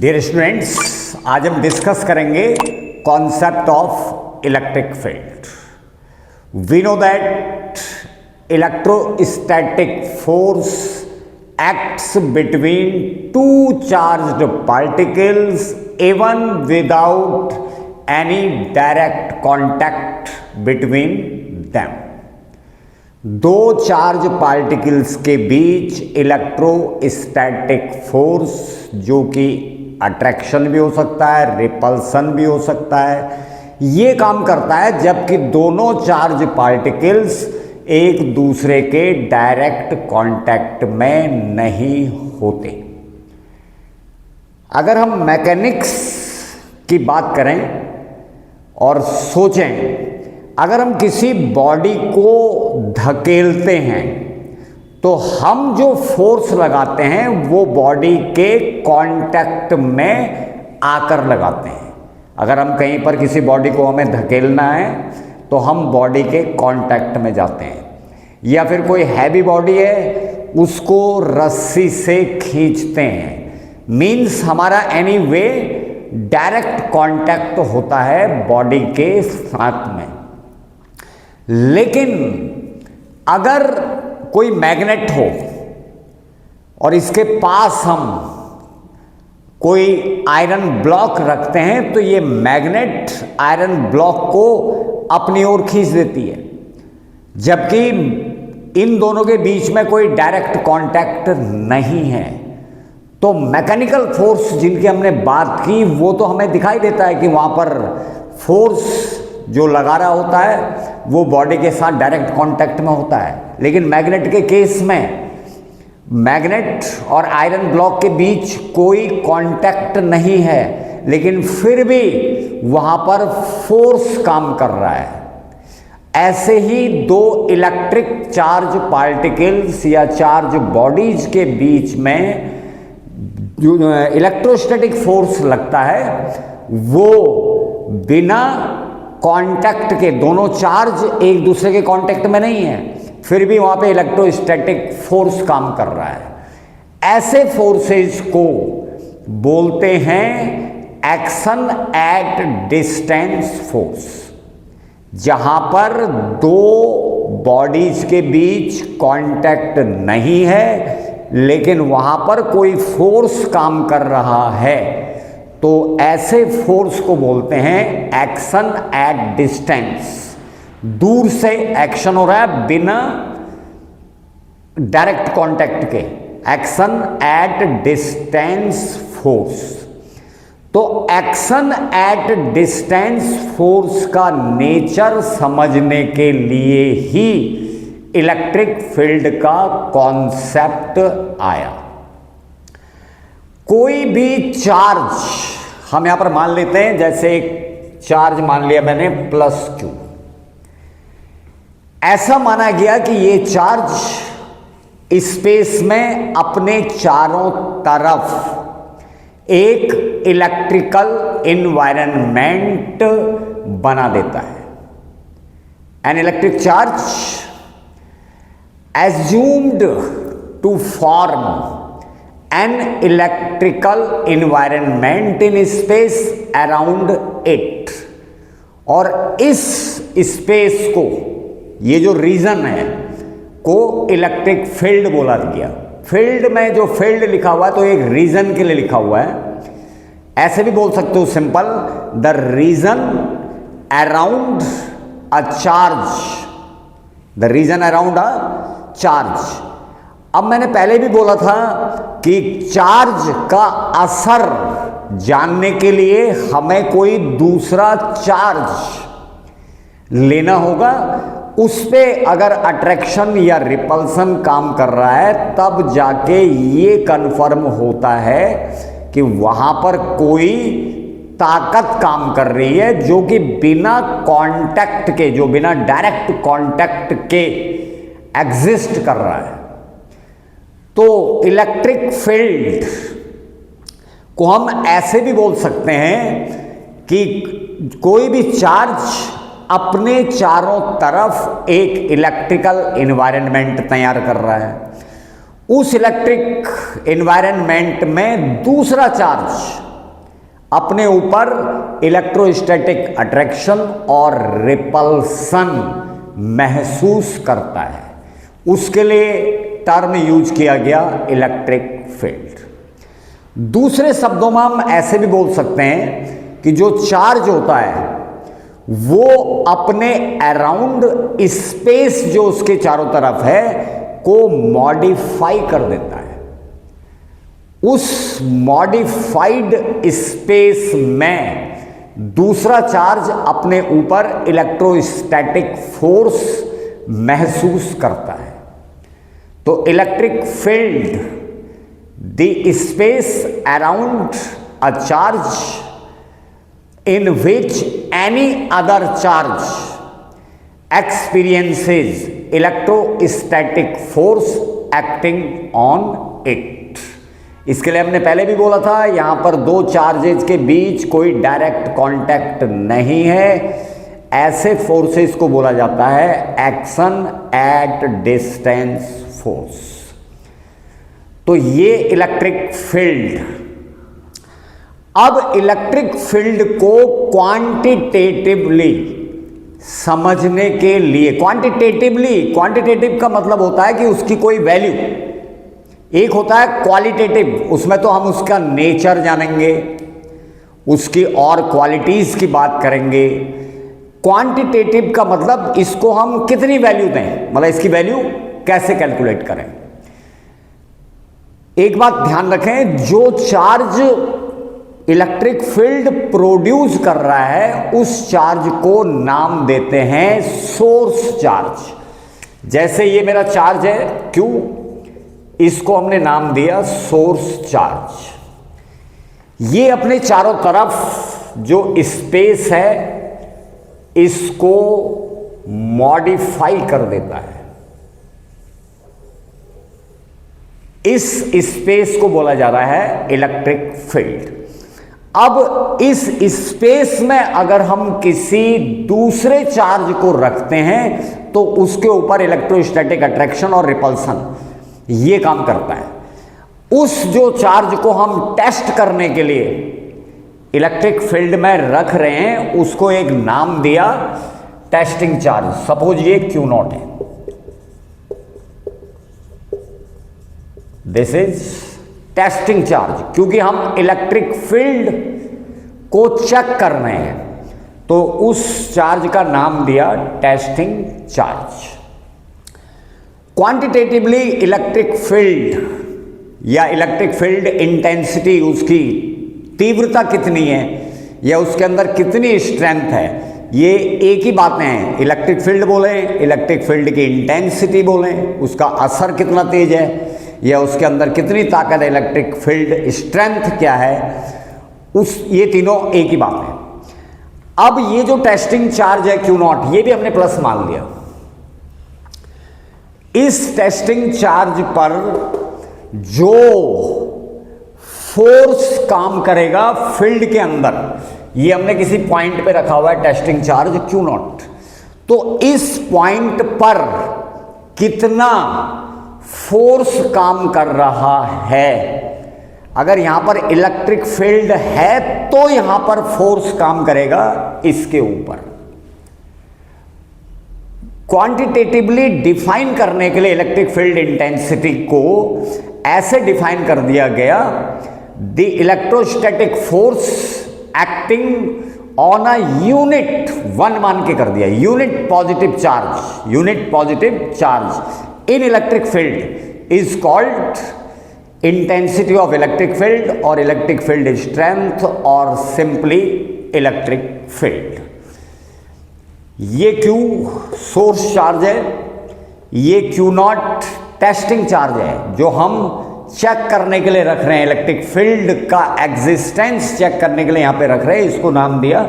Dear students, आज हम discuss करेंगे concept of electric field. We know that electrostatic force acts between two charged particles even without any direct contact between them। दो charge particles के बीच electrostatic force, जो कि attraction भी हो सकता है, रिपल्सन भी हो सकता है, ये काम करता है जबकि दोनों चार्ज पार्टिकल्स एक दूसरे के डायरेक्ट कांटेक्ट में नहीं होते। अगर हम मैकेनिक्स की बात करें और सोचें, अगर हम किसी बॉडी को धकेलते हैं तो हम जो फोर्स लगाते हैं वो बॉडी के कांटेक्ट में आकर लगाते हैं। अगर हम कहीं पर किसी बॉडी को हमें धकेलना है तो हम बॉडी के कांटेक्ट में जाते हैं, या फिर कोई हैवी बॉडी है उसको रस्सी से खींचते हैं, मीन्स हमारा एनीवे डायरेक्ट कांटेक्ट होता है बॉडी के साथ में। लेकिन अगर कोई मैग्नेट हो और इसके पास हम कोई आयरन ब्लॉक रखते हैं तो ये मैग्नेट आयरन ब्लॉक को अपनी ओर खींच देती है, जबकि इन दोनों के बीच में कोई डायरेक्ट कांटेक्ट नहीं है। तो मैकेनिकल फोर्स जिनकी हमने बात की वो तो हमें दिखाई देता है कि वहां पर फोर्स जो लगा रहा होता है वो बॉडी के साथ डायरेक्ट कांटेक्ट में होता है। लेकिन मैग्नेट के केस में मैग्नेट और आयरन ब्लॉक के बीच कोई कांटेक्ट नहीं है, लेकिन फिर भी वहां पर फोर्स काम कर रहा है। ऐसे ही दो इलेक्ट्रिक चार्ज पार्टिकल्स या चार्ज बॉडीज के बीच में जो इलेक्ट्रोस्टैटिक फोर्स लगता है वो बिना कांटेक्ट के, दोनों चार्ज एक दूसरे के कांटेक्ट में नहीं है, फिर भी वहां पे इलेक्ट्रोस्टैटिक फोर्स काम कर रहा है। ऐसे फोर्सेस को बोलते हैं एक्शन एट डिस्टेंस फोर्स। जहां पर दो बॉडीज के बीच कांटेक्ट नहीं है लेकिन वहां पर कोई फोर्स काम कर रहा है, तो ऐसे फोर्स को बोलते हैं एक्शन एट डिस्टेंस। दूर से एक्शन हो रहा है बिना डायरेक्ट कांटेक्ट के, एक्शन एट डिस्टेंस फोर्स। तो एक्शन एट डिस्टेंस फोर्स का नेचर समझने के लिए ही इलेक्ट्रिक फील्ड का कॉन्सेप्ट आया। कोई भी चार्ज हम यहां पर मान लेते हैं, जैसे एक चार्ज मान लिया मैंने +Q। ऐसा माना गया कि ये चार्ज स्पेस में अपने चारों तरफ एक इलेक्ट्रिकल एनवायरनमेंट बना देता है। An electric charge assumed to form an electrical environment in space around it। और इस स्पेस को, ये जो रीजन है, को इलेक्ट्रिक फील्ड बोला गया। फील्ड में जो फील्ड लिखा हुआ है तो एक रीजन के लिए लिखा हुआ है। ऐसे भी बोल सकते हो simple, the region around a charge, the region around a charge. अब मैंने पहले भी बोला था कि चार्ज का असर जानने के लिए हमें कोई दूसरा चार्ज लेना होगा, उस पे अगर अट्रैक्शन या रिपल्सन काम कर रहा है तब जाके ये कंफर्म होता है कि वहां पर कोई ताकत काम कर रही है जो कि बिना कांटेक्ट के, जो बिना डायरेक्ट कांटेक्ट के एग्जिस्ट कर रहा है। तो इलेक्ट्रिक फील्ड को हम ऐसे भी बोल सकते हैं कि कोई भी चार्ज अपने चारों तरफ एक इलेक्ट्रिकल एनवायरनमेंट तैयार कर रहा है। उस इलेक्ट्रिक एनवायरनमेंट में दूसरा चार्ज अपने ऊपर इलेक्ट्रोस्टैटिक अट्रैक्शन और रिपल्सन महसूस करता है, उसके लिए टर्म यूज किया गया इलेक्ट्रिक फील्ड। दूसरे शब्दों में हम ऐसे भी बोल सकते हैं कि जो चार्ज होता है वो अपने अराउंड स्पेस जो उसके चारों तरफ है को मॉडिफाई कर देता है। उस मॉडिफाइड स्पेस में दूसरा चार्ज अपने ऊपर इलेक्ट्रोस्टैटिक फोर्स महसूस करता है। तो electric field the space around a charge in which any other charge experiences electrostatic force acting on it। इसके लिए हमने पहले भी बोला था, यहां पर दो चार्जेज के बीच कोई डायरेक्ट कांटेक्ट नहीं है, ऐसे फोर्सेस को बोला जाता है एक्शन एट डिस्टेंस फोर्स। तो ये इलेक्ट्रिक फील्ड, अब इलेक्ट्रिक फील्ड को क्वांटिटेटिवली समझने के लिए, क्वांटिटेटिव का मतलब होता है कि उसकी कोई वैल्यू, एक होता है क्वालिटेटिव, उसमें तो हम उसका नेचर जानेंगे, उसकी और क्वालिटीज की बात करेंगे। क्वांटिटेटिव का मतलब इसको हम कितनी वैल्यू दें, मतलब इसकी वैल्यू कैसे कैलकुलेट करें। एक बात ध्यान रखें, जो चार्ज इलेक्ट्रिक फील्ड प्रोड्यूस कर रहा है उस चार्ज को नाम देते हैं सोर्स चार्ज। जैसे ये मेरा चार्ज है Q, इसको हमने नाम दिया सोर्स चार्ज। ये अपने चारों तरफ जो स्पेस है इसको मॉडिफाई कर देता है। इस स्पेस को बोला जा रहा है इलेक्ट्रिक फील्ड। अब इस स्पेस में अगर हम किसी दूसरे चार्ज को रखते हैं तो उसके ऊपर इलेक्ट्रोस्टैटिक अट्रैक्शन और रिपल्सन ये काम करता है। उस जो चार्ज को हम टेस्ट करने के लिए इलेक्ट्रिक फील्ड में रख रहे हैं उसको एक नाम दिया टेस्टिंग चार्ज। सपोज ये Q0 है, दिस इज टेस्टिंग चार्ज, क्योंकि हम इलेक्ट्रिक फील्ड को चेक कर रहे हैं तो उस चार्ज का नाम दिया testing charge. Quantitatively electric field या इलेक्ट्रिक फील्ड इंटेंसिटी, उसकी तीव्रता कितनी है या उसके अंदर कितनी स्ट्रेंथ है, ये एक ही बातें हैं। इलेक्ट्रिक फील्ड बोलें, इलेक्ट्रिक फील्ड की इंटेंसिटी बोलें, उसका असर कितना तेज है या उसके अंदर कितनी ताकत है, इलेक्ट्रिक फील्ड स्ट्रेंथ क्या है, ये तीनों एक ही बात है। अब ये जो टेस्टिंग चार्ज है Q0, ये भी हमने प्लस मान लिया। इस टेस्टिंग चार्ज पर जो फोर्स काम करेगा फील्ड के अंदर, ये हमने किसी पॉइंट पे रखा हुआ है टेस्टिंग चार्ज Q0। तो इस पॉइंट पर कितना फोर्स काम कर रहा है, अगर यहां पर इलेक्ट्रिक फील्ड है तो यहां पर फोर्स काम करेगा इसके ऊपर। क्वांटिटेटिवली डिफाइन करने के लिए इलेक्ट्रिक फील्ड इंटेंसिटी को ऐसे डिफाइन कर दिया गया, the electrostatic force acting on a unit, one मान के कर दिया, unit positive charge in electric field is called intensity of electric field और इलेक्ट्रिक फील्ड स्ट्रेंथ और सिंपली इलेक्ट्रिक फील्ड। ये Q सोर्स चार्ज है, ये Q0 टेस्टिंग चार्ज है जो हम चेक करने के लिए रख रहे हैं, इलेक्ट्रिक फील्ड का एग्जिस्टेंस चेक करने के लिए यहां पे रख रहे हैं, इसको नाम दिया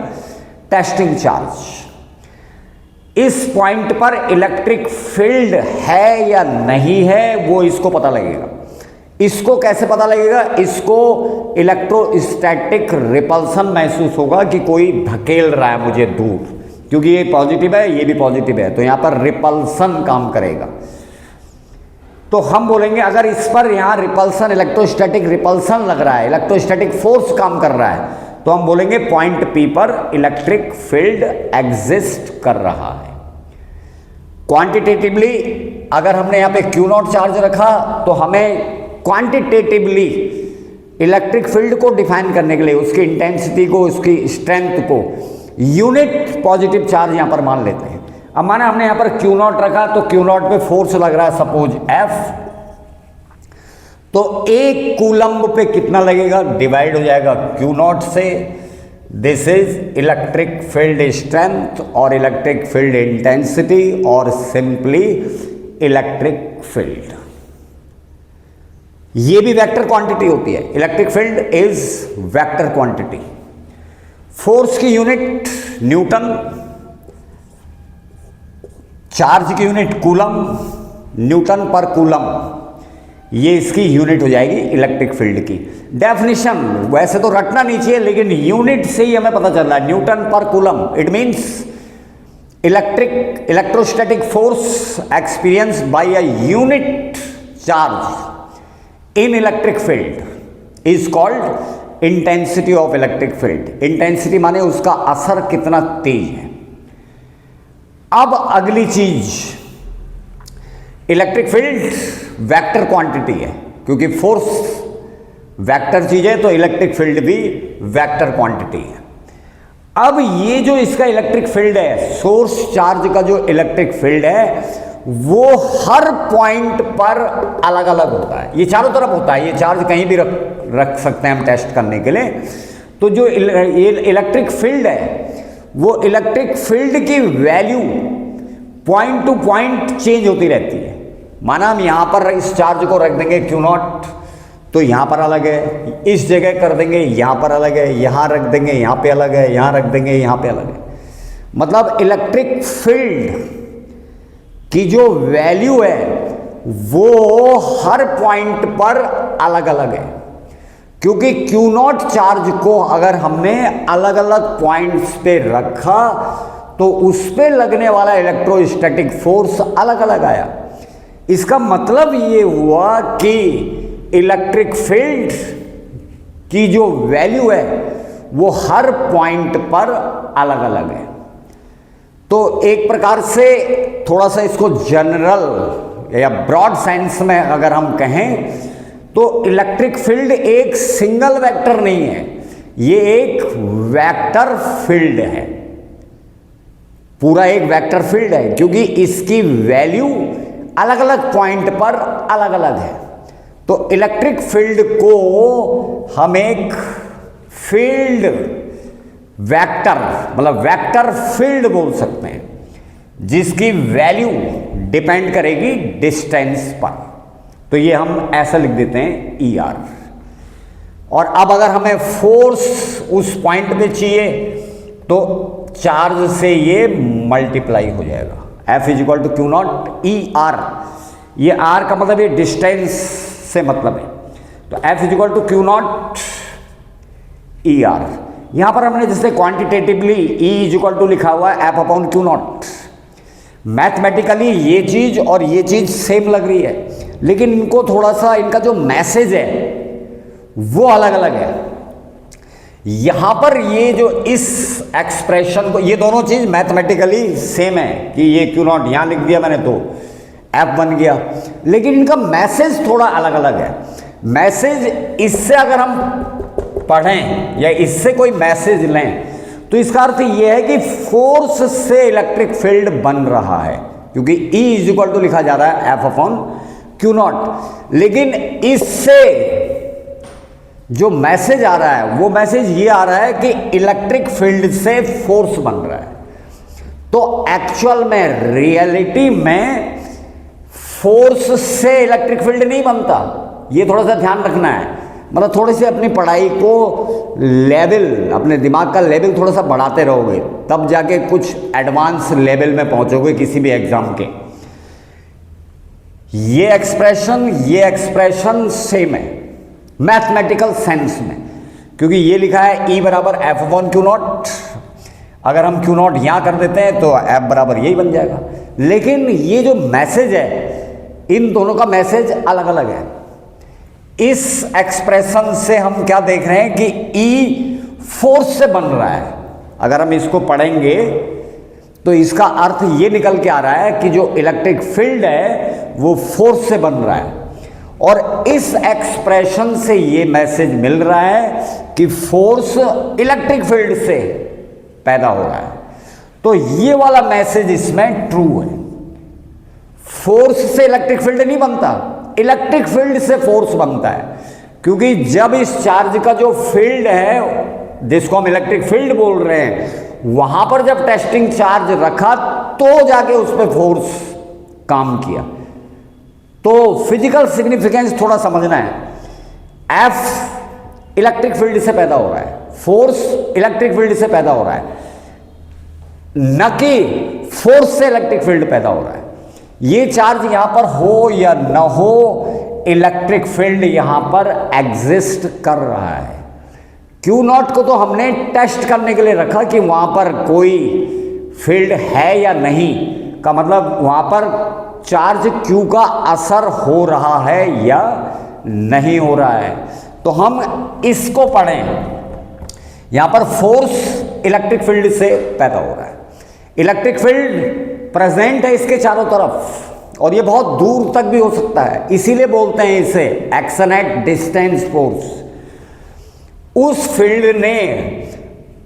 टेस्टिंग चार्ज। इस पॉइंट पर इलेक्ट्रिक फील्ड है या नहीं है वो इसको पता लगेगा। इसको कैसे पता लगेगा, इसको इलेक्ट्रोस्टैटिक रिपल्सन महसूस होगा कि कोई धकेल रहा है मुझे दूर, क्योंकि ये पॉजिटिव है ये भी पॉजिटिव है, तो यहां पर रिपल्सन काम करेगा। तो हम बोलेंगे अगर इस पर यहां रिपल्सन, इलेक्ट्रोस्टैटिक रिपल्सन लग रहा है, इलेक्ट्रोस्टैटिक फोर्स काम कर रहा है, तो हम बोलेंगे पॉइंट P पर इलेक्ट्रिक फील्ड एग्जिस्ट कर रहा है। क्वांटिटेटिवली अगर हमने यहाँ पे Q0 चार्ज रखा तो हमें क्वांटिटेटिवली इलेक्ट्रिक फील्ड को डिफाइन करने के लिए उसकी इंटेंसिटी को, उसकी स्ट्रेंथ को यूनिट पॉजिटिव चार्ज यहां पर मान लेते हैं। अब माना हमने यहां पर Q0 रखा तो Q0 पे फोर्स लग रहा है सपोज F, तो एक कूलम्ब पे कितना लगेगा डिवाइड हो जाएगा Q0 से। This is electric field strength और इलेक्ट्रिक फील्ड इंटेंसिटी और सिंपली इलेक्ट्रिक फील्ड। ये भी वेक्टर क्वांटिटी होती है। Electric field is vector quantity. Force की यूनिट न्यूटन, चार्ज की यूनिट कूलम, न्यूटन पर कूलम, ये इसकी यूनिट हो जाएगी इलेक्ट्रिक फील्ड की। डेफिनेशन वैसे तो रटना नहीं चाहिए लेकिन यूनिट से ही हमें पता चल रहा है, न्यूटन पर coulomb it means electrostatic force experience by a unit charge in electric field is called intensity of electric field। intensity माने उसका असर कितना तेज है। अब अगली चीज, इलेक्ट्रिक फील्ड वेक्टर क्वांटिटी है, क्योंकि फोर्स वेक्टर चीज है तो इलेक्ट्रिक फील्ड भी वेक्टर क्वांटिटी है। अब ये जो इसका इलेक्ट्रिक फील्ड है, सोर्स चार्ज का जो इलेक्ट्रिक फील्ड है वो हर पॉइंट पर अलग अलग होता है। ये चारों तरफ होता है, ये चार्ज कहीं भी रख सकते हैं हम टेस्ट करने के लिए। तो जो ये इलेक्ट्रिक फील्ड है वो इलेक्ट्रिक फील्ड की value point two point change होती रहती है। माना हम यहाँ पर इस चार्ज को रख देंगे Q0 तो यहाँ पर अलग है, इस जगह कर देंगे यहाँ पर अलग है, यहाँ रख देंगे यहाँ पे अलग है, यहाँ रख देंगे यहाँ पे अलग है। मतलब इलेक्ट्रिक फील्ड की जो वैल्यू है वो हर पॉइंट पर अलग अलग है, क्योंकि Q0 चार्ज को अगर हमने अलग अलग पॉइंट्स पे रखा तो उस पे लगने वाला इलेक्ट्रोस्टैटिक फोर्स अलग अलग आया। इसका मतलब ये हुआ कि इलेक्ट्रिक फील्ड की जो वैल्यू है वो हर पॉइंट पर अलग अलग है। तो एक प्रकार से थोड़ा सा इसको जनरल या ब्रॉड सेंस में अगर हम कहें तो इलेक्ट्रिक फील्ड एक सिंगल वेक्टर नहीं है, ये एक वेक्टर फील्ड है, पूरा एक वेक्टर फील्ड है, क्योंकि इसकी वैल्यू अलग अलग पॉइंट पर अलग अलग है। तो इलेक्ट्रिक फील्ड को हम एक फील्ड वेक्टर मतलब वेक्टर फील्ड बोल सकते हैं, जिसकी वैल्यू डिपेंड करेगी डिस्टेंस पर। तो ये हम ऐसा लिख देते हैं ER। और अब अगर हमें फोर्स उस पॉइंट पे चाहिए तो चार्ज से ये मल्टीप्लाई हो जाएगा, F = Q0 ER। ये R का मतलब ये डिस्टेंस से मतलब है, तो F = Q0 ER। यहां पर हमने जैसे क्वांटिटेटिवली E = लिखा हुआ है F/Q0। मैथमेटिकली ये चीज और ये चीज सेम लग रही है, लेकिन इनको थोड़ा सा इनका जो मैसेज है वो अलग अलग है। यहां पर ये जो इस एक्सप्रेशन को, ये दोनों चीज मैथमेटिकली सेम है कि ये Q0 यहां लिख दिया मैंने तो F बन गया, लेकिन इनका मैसेज थोड़ा अलग अलग है। मैसेज इससे अगर हम पढ़ें या इससे कोई मैसेज लें तो इसका अर्थ यह है कि फोर्स से इलेक्ट्रिक फील्ड बन रहा है, क्योंकि E = लिखा जा रहा है F/Q0। लेकिन इससे जो मैसेज आ रहा है वो मैसेज ये आ रहा है कि इलेक्ट्रिक फील्ड से फोर्स बन रहा है। तो एक्चुअल में रियलिटी में फोर्स से इलेक्ट्रिक फील्ड नहीं बनता, ये थोड़ा सा ध्यान रखना है। मतलब थोड़ी सी अपनी पढ़ाई को लेवल, अपने दिमाग का लेवल थोड़ा सा बढ़ाते रहोगे, तब जाके कुछ एडवांस लेवल में पहुंचोगे किसी भी एग्जाम के। ये एक्सप्रेशन सेम है मैथमेटिकल सेंस में, क्योंकि ये लिखा है E = F/Q0। अगर हम Q0 यहां कर देते हैं तो F बराबर यही बन जाएगा। लेकिन ये जो मैसेज है, इन दोनों का मैसेज अलग अलग है। इस एक्सप्रेशन से हम क्या देख रहे हैं कि E फोर्स से बन रहा है। अगर हम इसको पढ़ेंगे तो इसका अर्थ ये निकल के आ रहा है कि जो इलेक्ट्रिक फील्ड है वो फोर्स से बन रहा है, और इस एक्सप्रेशन से ये मैसेज मिल रहा है कि फोर्स इलेक्ट्रिक फील्ड से पैदा हो रहा है। तो ये वाला मैसेज इसमें ट्रू है। फोर्स से इलेक्ट्रिक फील्ड नहीं बनता, इलेक्ट्रिक फील्ड से फोर्स बनता है, क्योंकि जब इस चार्ज का जो फील्ड है जिसको हम इलेक्ट्रिक फील्ड बोल रहे हैं, वहां पर जब टेस्टिंग चार्ज रखा तो जाके उस पर फोर्स काम किया। तो फिजिकल सिग्निफिकेंस थोड़ा समझना है। एफ इलेक्ट्रिक फील्ड से पैदा हो रहा है, फोर्स इलेक्ट्रिक फील्ड से पैदा हो रहा है, न कि फोर्स से इलेक्ट्रिक फील्ड पैदा हो रहा है। ये चार्ज यहां पर हो या न हो, इलेक्ट्रिक फील्ड यहां पर एग्जिस्ट कर रहा है। क्यू नॉट को तो हमने टेस्ट करने के लिए रखा कि वहां पर कोई फील्ड है या नहीं, का मतलब वहां पर चार्ज क्यू का असर हो रहा है या नहीं हो रहा है। तो हम इसको पढ़ें, यहां पर फोर्स इलेक्ट्रिक फील्ड से पैदा हो रहा है, इलेक्ट्रिक फील्ड प्रेजेंट है इसके चारों तरफ, और ये बहुत दूर तक भी हो सकता है, इसीलिए बोलते हैं इसे एक्शन एट डिस्टेंस फोर्स। उस फील्ड ने,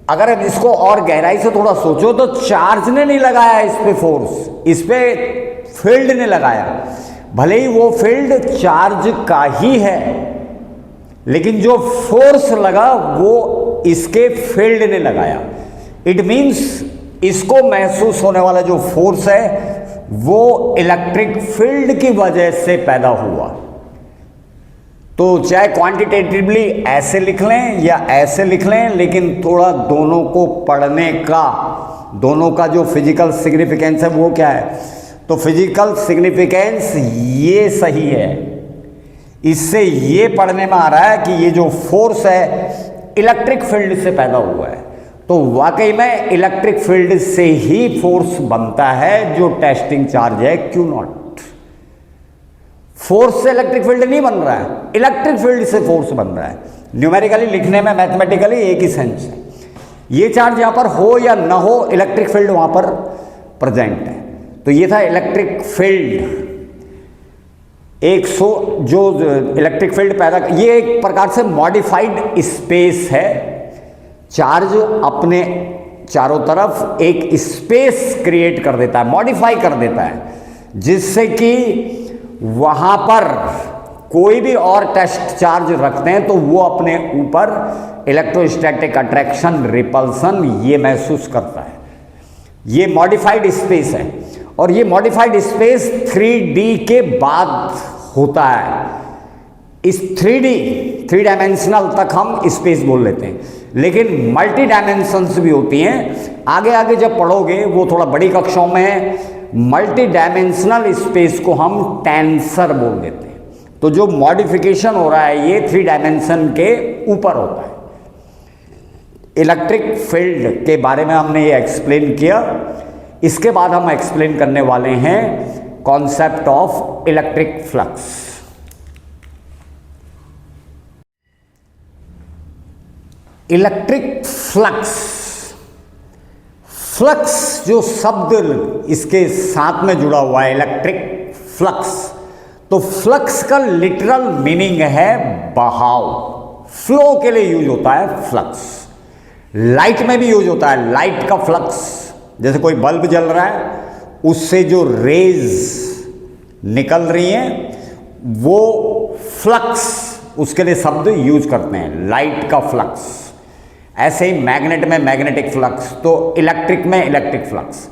अगर इसको और गहराई से थोड़ा सोचो तो चार्ज ने नहीं लगाया इस पे फोर्स, इस पे फील्ड ने लगाया। भले ही वो फील्ड चार्ज का ही है, लेकिन जो फोर्स लगा वो इसके फील्ड ने लगाया। इट मीन्स इसको महसूस होने वाला जो फोर्स है वो इलेक्ट्रिक फील्ड की वजह से पैदा हुआ। तो चाहे क्वांटिटेटिवली ऐसे लिख लें या ऐसे लिख लें, लेकिन थोड़ा दोनों को पढ़ने का, दोनों का जो फिजिकल सिग्निफिकेंस है वो क्या है, तो फिजिकल सिग्निफिकेंस ये सही है। इससे ये पढ़ने में आ रहा है कि ये जो फोर्स है इलेक्ट्रिक फील्ड से पैदा हुआ है, तो वाकई में इलेक्ट्रिक फील्ड से ही फोर्स बनता है जो टेस्टिंग चार्ज है क्यू नॉट। फोर्स से इलेक्ट्रिक फील्ड नहीं बन रहा है, इलेक्ट्रिक फील्ड से फोर्स बन रहा है। न्यूमेरिकली लिखने में, मैथमेटिकली एक ही सेंस है। ये चार्ज यहां पर हो या ना हो, इलेक्ट्रिक फील्ड वहां पर प्रेजेंट है। तो ये था इलेक्ट्रिक फील्ड। जो इलेक्ट्रिक फील्ड पैदा, ये एक प्रकार से मॉडिफाइड स्पेस है। चार्ज अपने चारों तरफ एक स्पेस क्रिएट कर देता है, मॉडिफाई कर देता है, जिससे कि वहां पर कोई भी और टेस्ट चार्ज रखते हैं तो वो अपने ऊपर इलेक्ट्रोस्टैटिक अट्रैक्शन, रिपल्सन ये महसूस करता है। ये मॉडिफाइड स्पेस है, और ये मॉडिफाइड स्पेस 3D के बाद होता है। इस 3 डायमेंशनल तक हम स्पेस बोल लेते हैं, लेकिन मल्टी डायमेंशंस भी होती हैं। आगे आगे जब पढ़ोगे, वो थोड़ा बड़ी कक्षाओं में है, मल्टी डायमेंशनल स्पेस को हम टेंसर बोल देते हैं। तो जो मॉडिफिकेशन हो रहा है ये 3 डायमेंशन के ऊपर होता है। इलेक्ट्रिक फील्ड के बारे में हमने ये एक्सप्लेन किया। इसके बाद हम एक्सप्लेन करने वाले हैं concept of electric flux. Electric flux, flux जो शब्द इसके साथ में जुड़ा हुआ है, इलेक्ट्रिक फ्लक्स, तो फ्लक्स का लिटरल मीनिंग है बहाव। फ्लो के लिए यूज होता है फ्लक्स। लाइट में भी यूज होता है, लाइट का फ्लक्स। जैसे कोई बल्ब जल रहा है, उससे जो रेज निकल रही हैं वो फ्लक्स, उसके लिए शब्द यूज करते हैं, लाइट का फ्लक्स। ऐसे ही मैग्नेट में मैग्नेटिक फ्लक्स, तो इलेक्ट्रिक में इलेक्ट्रिक फ्लक्स।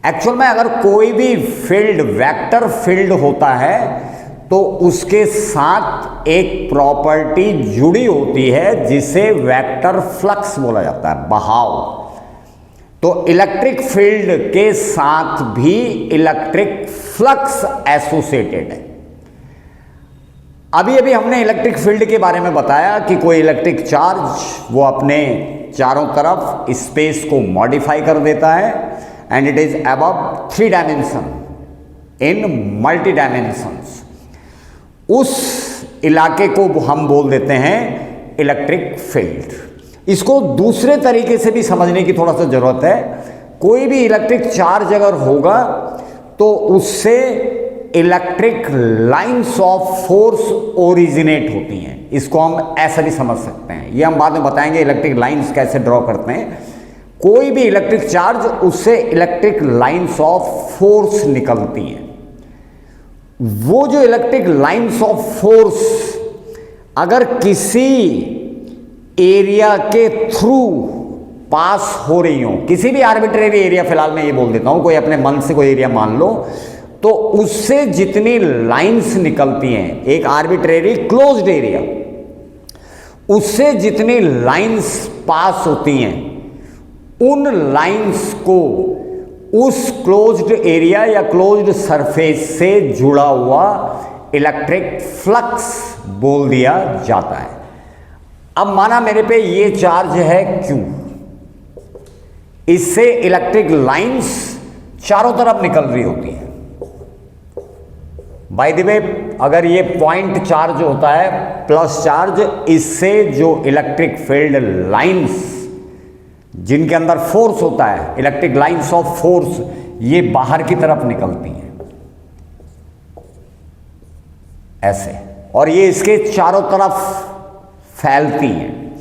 एक्चुअल में अगर कोई भी फील्ड, वेक्टर फील्ड होता है, तो उसके साथ एक प्रॉपर्टी जुड़ी होती है जिसे वेक्टर फ्लक्स बोला जाता है, बहाव। तो इलेक्ट्रिक फील्ड के साथ भी इलेक्ट्रिक फ्लक्स एसोसिएटेड है। अभी अभी हमने इलेक्ट्रिक फील्ड के बारे में बताया कि कोई इलेक्ट्रिक चार्ज वो अपने चारों तरफ स्पेस को मॉडिफाई कर देता है, and it is above 3 dimension in multi dimensions. उस इलाके को हम बोल देते हैं इलेक्ट्रिक फील्ड। इसको दूसरे तरीके से भी समझने की थोड़ा सा जरूरत है। कोई भी इलेक्ट्रिक चार्ज अगर होगा तो उससे electric lines of force originate होती हैं। इसको हम ऐसा भी समझ सकते हैं, ये हम बाद में बताएंगे इलेक्ट्रिक लाइंस कैसे ड्रॉ करते हैं। कोई भी इलेक्ट्रिक चार्ज, उससे इलेक्ट्रिक लाइंस ऑफ फोर्स निकलती हैं। वो जो इलेक्ट्रिक लाइंस ऑफ फोर्स अगर किसी एरिया के थ्रू पास हो रही हो, किसी भी आर्बिट्रेरी एरिया, फिलहाल मैं ये बोल देता हूं, कोई अपने मन से कोई एरिया मान लो, तो उससे जितनी लाइंस निकलती हैं, एक आर्बिट्रेरी क्लोज्ड एरिया, उससे जितनी लाइंस पास होती हैं, उन लाइंस को उस क्लोज्ड एरिया या क्लोज्ड सरफेस से जुड़ा हुआ इलेक्ट्रिक फ्लक्स बोल दिया जाता है। अब माना मेरे पे ये चार्ज है Q, इससे इलेक्ट्रिक लाइंस चारों तरफ निकल रही होती है। बाय द वे, अगर ये पॉइंट चार्ज होता है प्लस चार्ज, इससे जो इलेक्ट्रिक फील्ड लाइंस जिनके अंदर फोर्स होता है, इलेक्ट्रिक लाइंस ऑफ फोर्स, ये बाहर की तरफ निकलती हैं ऐसे, और ये इसके चारों तरफ फैलती हैं।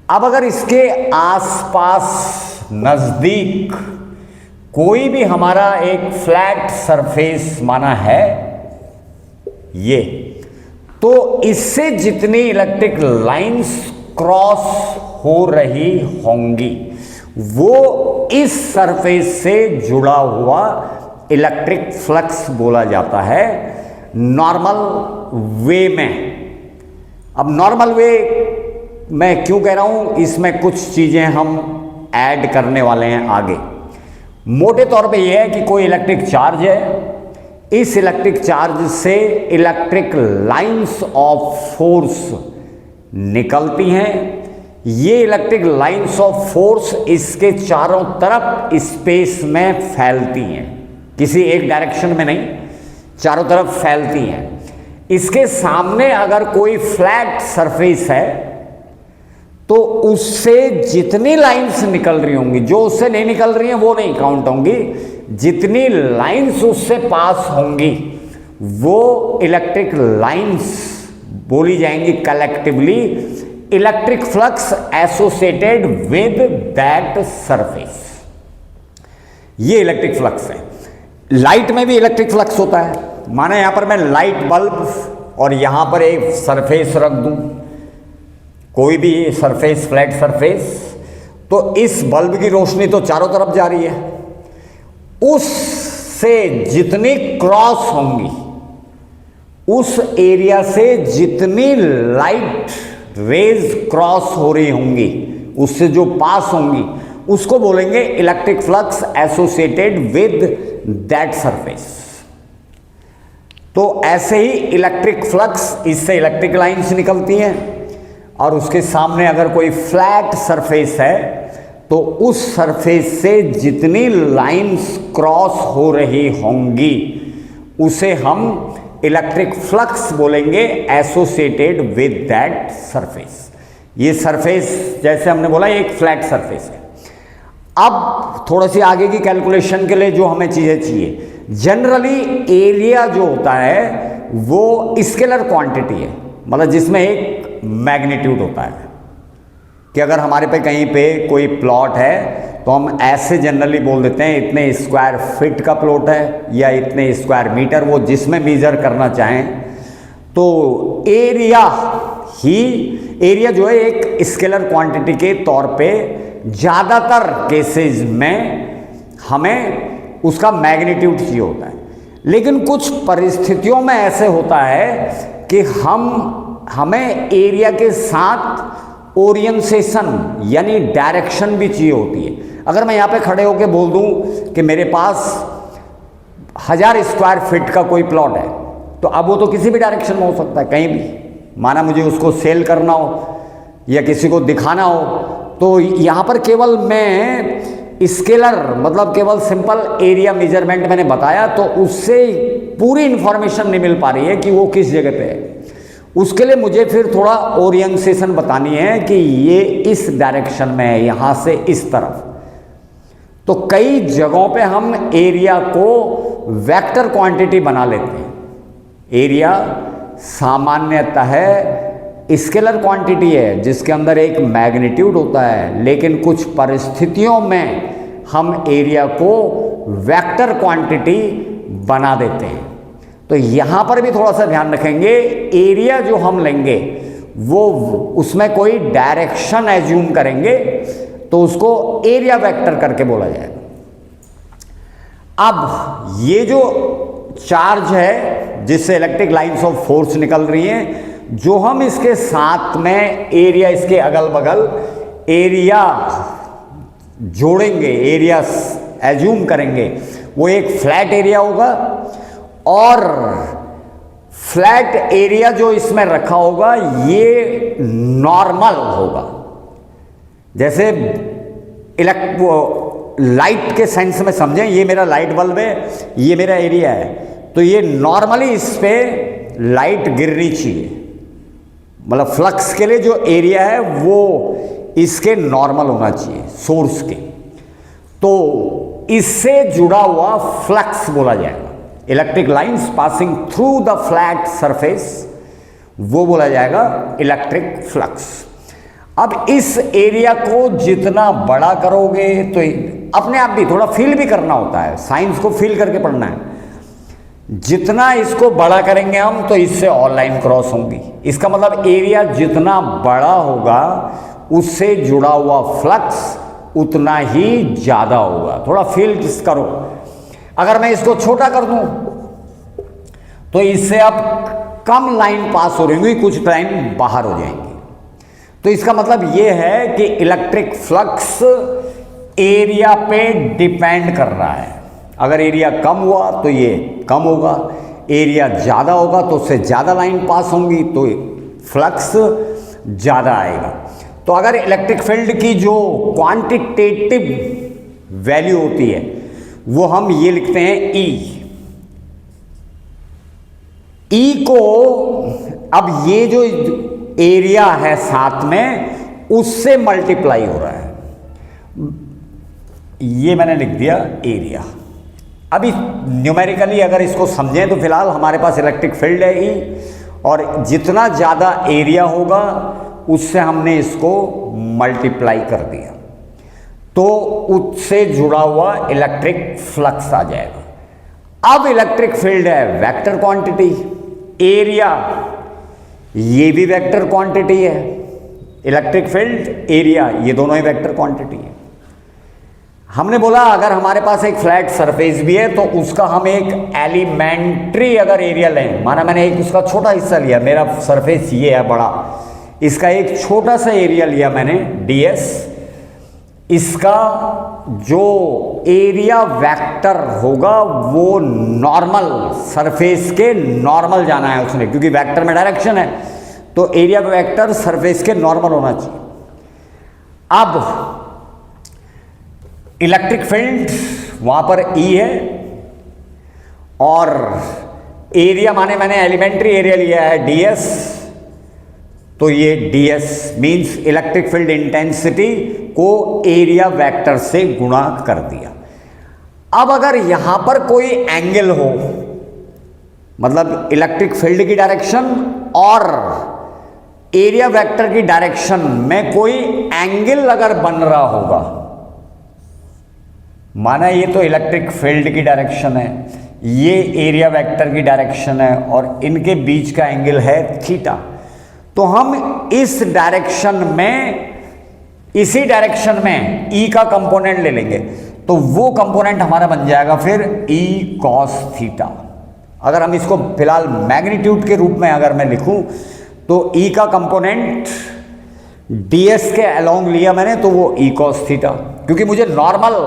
अब अगर इसके आसपास नजदीक कोई भी हमारा एक फ्लैट सरफेस माना है ये, तो इससे जितनी इलेक्ट्रिक लाइंस क्रॉस हो रही होंगी वो इस सरफेस से जुड़ा हुआ इलेक्ट्रिक फ्लक्स बोला जाता है नॉर्मल वे में। अब नॉर्मल वे मैं क्यों कह रहा हूं, इसमें कुछ चीजें हम ऐड करने वाले हैं आगे। मोटे तौर पे यह है कि कोई इलेक्ट्रिक चार्ज है, इस इलेक्ट्रिक चार्ज से इलेक्ट्रिक लाइंस ऑफ फोर्स निकलती हैं। ये इलेक्ट्रिक लाइंस ऑफ फोर्स इसके चारों तरफ स्पेस में फैलती हैं, किसी एक डायरेक्शन में नहीं, चारों तरफ फैलती हैं। इसके सामने अगर कोई फ्लैट सरफेस है तो उससे जितनी लाइंस निकल रही होंगी, जो उससे नहीं निकल रही हैं वो नहीं काउंट होंगी, जितनी लाइंस उससे पास होंगी वो इलेक्ट्रिक लाइंस बोली जाएंगी collectively electric flux associated with that surface. ये इलेक्ट्रिक फ्लक्स है। लाइट में भी इलेक्ट्रिक फ्लक्स होता है। माना यहां पर मैं लाइट बल्ब और यहां पर एक सरफेस रख दूं, कोई भी सरफेस, फ्लैट सरफेस, तो इस बल्ब की रोशनी तो चारों तरफ जा रही है, उससे जितनी क्रॉस होंगी, उस एरिया से जितनी लाइट रेज क्रॉस हो रही होंगी, उससे जो पास होंगी, उसको बोलेंगे electric flux associated with that surface. तो ऐसे ही इलेक्ट्रिक फ्लक्स, इससे इलेक्ट्रिक लाइंस निकलती हैं, और उसके सामने अगर कोई फ्लैट सरफेस है तो उस सरफेस से जितनी लाइंस क्रॉस हो रही होंगी उसे हम इलेक्ट्रिक फ्लक्स बोलेंगे एसोसिएटेड विद दैट सरफेस। ये सरफेस जैसे हमने बोला एक फ्लैट सरफेस है। अब थोड़ा सी आगे की कैलकुलेशन के लिए जो हमें चीजें चाहिए, जनरली एरिया जो होता है वो स्केलर क्वांटिटी है, मतलब जिसमें एक मैग्नीट्यूड होता है कि अगर हमारे पे कहीं पे कोई प्लॉट है तो हम ऐसे जनरली बोल देते हैं इतने स्क्वायर फीट का प्लॉट है या इतने स्क्वायर मीटर, वो जिसमें मेजर करना चाहें। तो एरिया जो है एक स्केलर क्वांटिटी के तौर पे ज़्यादातर केसेस में हमें उसका मैग्नीट्यूड चाहिए होता है, लेकिन कुछ परिस्थितियों में ऐसे होता है कि हमें एरिया के साथ ओरिएंटेशन यानी डायरेक्शन भी चाहिए होती है। अगर मैं यहाँ पे खड़े होकर बोल दूँ कि मेरे पास 1000 स्क्वायर फीट का कोई प्लॉट है, तो अब वो तो किसी भी डायरेक्शन में हो सकता है, कहीं भी। माना मुझे उसको सेल करना हो या किसी को दिखाना हो, तो यहाँ पर केवल मैं स्केलर मतलब केवल सिंपल एरिया मेजरमेंट मैंने बताया, तो उससे पूरी इंफॉर्मेशन नहीं मिल पा रही है कि वो किस जगह पे है। उसके लिए मुझे फिर थोड़ा ओरिएंटेशन बतानी है कि ये इस डायरेक्शन में है, यहाँ से इस तरफ। तो कई जगहों पे हम एरिया को वेक्टर क्वांटिटी बना लेते हैं। एरिया सामान्यतः स्केलर क्वांटिटी है जिसके अंदर एक मैग्नीट्यूड होता है, लेकिन कुछ परिस्थितियों में हम एरिया को वेक्टर क्वांटिटी बना देते हैं। तो यहाँ पर भी थोड़ा सा ध्यान रखेंगे, एरिया जो हम लेंगे वो उसमें कोई डायरेक्शन एज्यूम करेंगे तो उसको एरिया वेक्टर करके बोला जाएगा। अब ये जो चार्ज है जिससे इलेक्ट्रिक लाइंस ऑफ फोर्स निकल रही हैं, जो हम इसके साथ में एरिया, इसके अगल बगल एरिया जोड़ेंगे, एरिया एज्यूम करेंगे, वो एक फ्लैट एरिया होगा। और फ्लैट एरिया जो इसमें रखा होगा ये नॉर्मल होगा। जैसे लाइट के सेंस में समझें, ये मेरा लाइट बल्ब है, ये मेरा एरिया है, तो ये नॉर्मली इस पे लाइट गिरनी चाहिए। मतलब फ्लक्स के लिए जो एरिया है वो इसके नॉर्मल होना चाहिए, सोर्स के। तो इससे जुड़ा हुआ फ्लक्स बोला जाएगा। Electric lines passing through the flat surface, वो बोला जाएगा इलेक्ट्रिक फ्लक्स। अब इस एरिया को जितना बड़ा करोगे तो अपने आप भी थोड़ा फील भी करना होता है, साइंस को फील करके पढ़ना है। जितना इसको बड़ा करेंगे हम तो इससे और लाइन क्रॉस होंगी। इसका मतलब एरिया जितना बड़ा होगा उससे जुड़ा हुआ फ्लक्स उतना ही ज़्यादा होगा। थोड़ा फील करो। अगर मैं इसको छोटा कर दूं तो इससे अब कम लाइन पास हो रही होंगी, कुछ टाइम बाहर हो जाएंगी। तो इसका मतलब यह है कि इलेक्ट्रिक फ्लक्स एरिया पे डिपेंड कर रहा है। अगर एरिया कम हुआ तो ये कम होगा, एरिया ज़्यादा होगा तो उससे ज़्यादा लाइन पास होंगी तो फ्लक्स ज़्यादा आएगा। तो अगर इलेक्ट्रिक फील्ड की जो क्वांटिटेटिव वैल्यू होती है वो हम ये लिखते हैं E। E को अब ये जो एरिया है साथ में उससे मल्टीप्लाई हो रहा है, ये मैंने लिख दिया एरिया। अभी न्यूमेरिकली अगर इसको समझें तो फिलहाल हमारे पास इलेक्ट्रिक फील्ड है E, और जितना ज़्यादा एरिया होगा उससे हमने इसको मल्टीप्लाई कर दिया तो उससे जुड़ा हुआ इलेक्ट्रिक फ्लक्स आ जाएगा। अब इलेक्ट्रिक फील्ड है वेक्टर क्वांटिटी, एरिया ये भी वेक्टर क्वांटिटी है। इलेक्ट्रिक फील्ड, एरिया, ये दोनों ही वेक्टर क्वांटिटी है। हमने बोला अगर हमारे पास एक फ्लैट सरफेस भी है तो उसका हम एक एलिमेंट्री अगर एरिया लें, माना मैंने एक उसका छोटा हिस्सा लिया, मेरा सरफेस ये है बड़ा, इसका एक छोटा सा एरिया लिया मैंने ds, इसका जो एरिया वेक्टर होगा वो नॉर्मल, सरफेस के नॉर्मल जाना है उसने, क्योंकि वेक्टर में डायरेक्शन है तो एरिया वेक्टर सरफेस के नॉर्मल होना चाहिए। अब इलेक्ट्रिक फील्ड वहां पर E है और एरिया माने मैंने एलिमेंट्री एरिया लिया है ds, तो ये ds means electric field intensity को एरिया वेक्टर से गुणा कर दिया। अब अगर यहां पर कोई एंगल हो, मतलब इलेक्ट्रिक फील्ड की डायरेक्शन और एरिया वेक्टर की डायरेक्शन में कोई एंगल अगर बन रहा होगा, माना ये तो इलेक्ट्रिक फील्ड की डायरेक्शन है, ये एरिया वेक्टर की डायरेक्शन है और इनके बीच का एंगल है थीटा, तो हम इस डायरेक्शन में, इसी डायरेक्शन में E का कंपोनेंट ले लेंगे तो वो कंपोनेंट हमारा बन जाएगा फिर E cos थीटा। अगर हम इसको फिलहाल मैग्नीट्यूड के रूप में अगर मैं लिखूं तो E का कंपोनेंट ds के अलोंग लिया मैंने तो वो E cos थीटा, क्योंकि मुझे नॉर्मल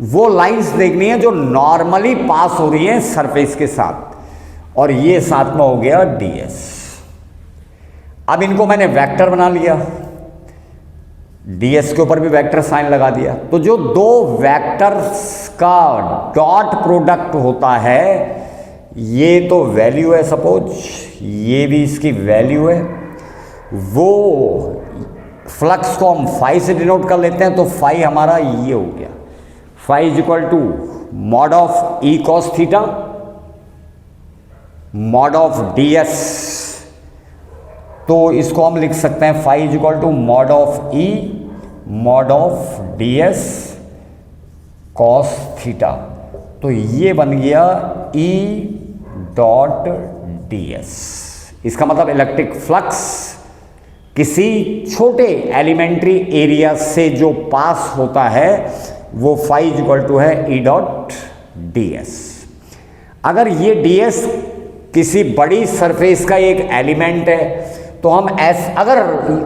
वो लाइंस देखनी है जो नॉर्मली पास हो रही हैं सरफेस के साथ, और ये साथ में हो गया ds। अब इनको मैंने वेक्टर बना लिया, ds के ऊपर भी वेक्टर साइन लगा दिया, तो जो दो वेक्टर्स का डॉट प्रोडक्ट होता है ये तो वैल्यू है, सपोज ये भी इसकी वैल्यू है, वो फ्लक्स को हम फाई से डिनोट कर लेते हैं, तो फाई हमारा ये हो गया, phi is equal to mod of E cos theta mod of D S. तो इसको हम लिख सकते हैं phi is equal to mod of E mod of D S cos theta. तो ये बन गया ई डॉट डी एस। इसका मतलब इलेक्ट्रिक फ्लक्स किसी छोटे एलिमेंट्री एरिया से जो पास होता है वो फाई इज इक्वल टू है ई डॉट डी एस। अगर ये डी एस किसी बड़ी सरफेस का एक एलिमेंट है तो हम अगर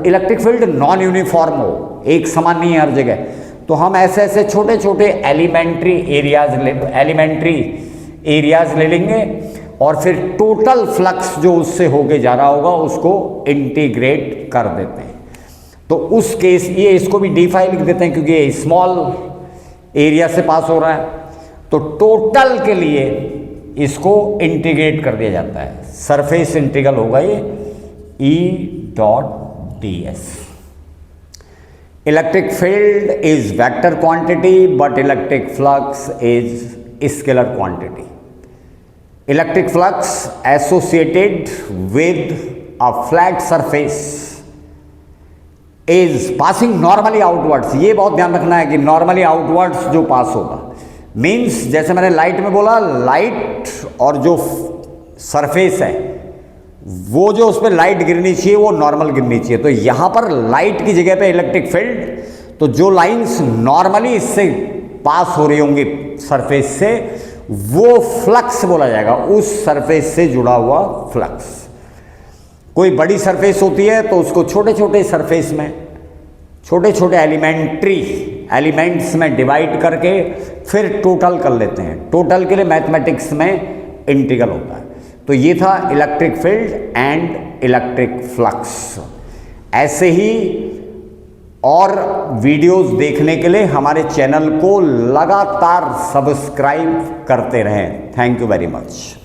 इलेक्ट्रिक फील्ड नॉन यूनिफॉर्म हो, एक समान नहीं है हर जगह, तो हम ऐसे ऐसे छोटे छोटे एलिमेंट्री एरियाज ले लेंगे और फिर टोटल फ्लक्स जो उससे होके जा रहा होगा उसको इंटीग्रेट कर देते हैं। तो उस केस ये इसको भी डी फाई लिख देते हैं क्योंकि ये स्मॉल एरिया से पास हो रहा है। तो टोटल के लिए इसको इंटीग्रेट कर दिया जाता है, सरफेस इंटीग्रल होगा ये E dot D S. Electric field is vector quantity but electric flux is scalar quantity. Electric flux associated with a flat surface is passing normally outwards. ये बहुत ध्यान रखना है कि नॉर्मली आउटवर्ड्स जो पास होगा मीन्स, जैसे मैंने लाइट में बोला, लाइट और जो सरफेस है वो जो उस पर लाइट गिरनी चाहिए वो नॉर्मल गिरनी चाहिए। तो यहां पर लाइट की जगह पे इलेक्ट्रिक फील्ड, तो जो लाइंस नॉर्मली इससे पास हो रही होंगी सरफेस से, वो फ्लक्स बोला जाएगा, उस सरफेस से जुड़ा हुआ फ्लक्स। कोई बड़ी सरफेस होती है तो उसको छोटे छोटे सरफेस में छोटे छोटे एलिमेंट्स में डिवाइड करके फिर टोटल कर लेते हैं। टोटल के लिए मैथमेटिक्स में इंटीग्रल होता है। तो ये था electric field and electric flux. ऐसे ही और वीडियोस देखने के लिए हमारे चैनल को लगातार सब्सक्राइब करते रहें। Thank you very much.